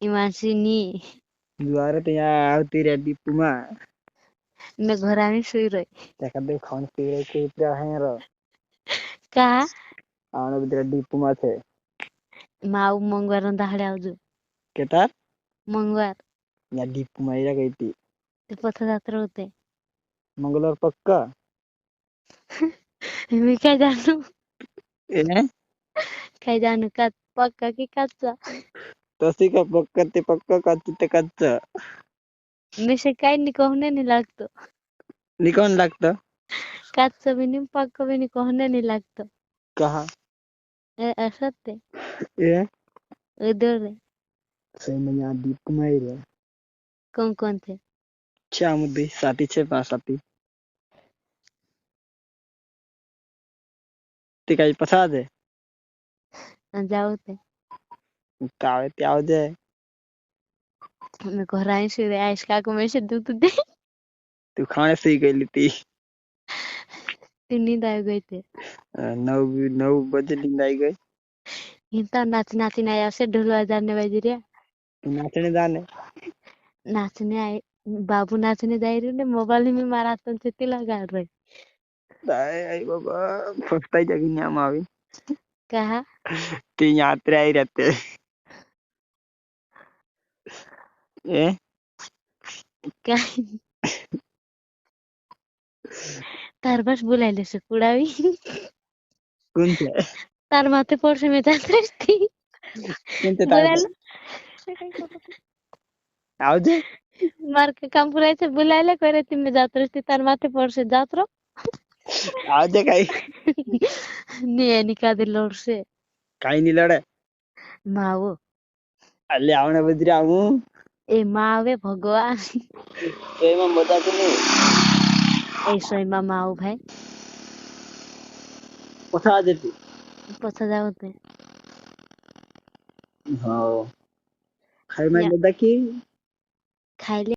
ઈમાસીની जुआरे तो यहाँ आवती रे दीपुमा मैं घर आनी सुई रही देखा दे खान पी रहे के इतना है रो कहा आने बिदरे दीपुमा थे माऊ मंगवार दाहड़े आउजु केता मंगवार या दीपुमा इरा गई थी ते पथ जात्रा होते मंगलवार पक्का मैं क्या जानू ए काय जानू का पक्का की कच्चा तसी का पक्का ते पक्का कच्चा ते कच्चा मैं से काय नहीं कहने नहीं लगतो निकौन लगता कच्चा भी नहीं पक्का भी नहीं कहने नहीं लगतो कहा ऐसा ते ए उधर रे सही में यहाँ दीपुमा ही रे कौन थे क्या मुद्दे साथी छे पास साथी ते काही पसा दे जाओ ते कावे ते आओ दे मैं घर आई सुई रही आइस का को मैं से दूध दे तू खाने से ही गई थी तू नींद आ गई थे 9 बजे नींद आई गई इंता नाची नहीं आया से ढोल बजाने बज रहा नाचने जाने नाचने आए बाबू नाचने जा रही ने मोबाइल में माराथन से लगा रही आई बाबा फस्ता जगी नाम आवी कहा ते यात्रा ही रहते ए क्या तार बस बुलाइले से कुड़ावी कौन से तार माथे पर से मैं जात रही थी कौन से तार आओ जे मार के काम पुराई से बुलाइले करे थी मैं जात रही थी तार माथे पर से जात रो आओ जे काई नहीं निका दे लोड से काई नहीं लड़े माओ अल्ले आवने बजरी आऊ ए मावे भगवान ए में बता के नहीं ए सोई माओ भाई पता देती पछा जाओ ते हां खाई में देखी खाइले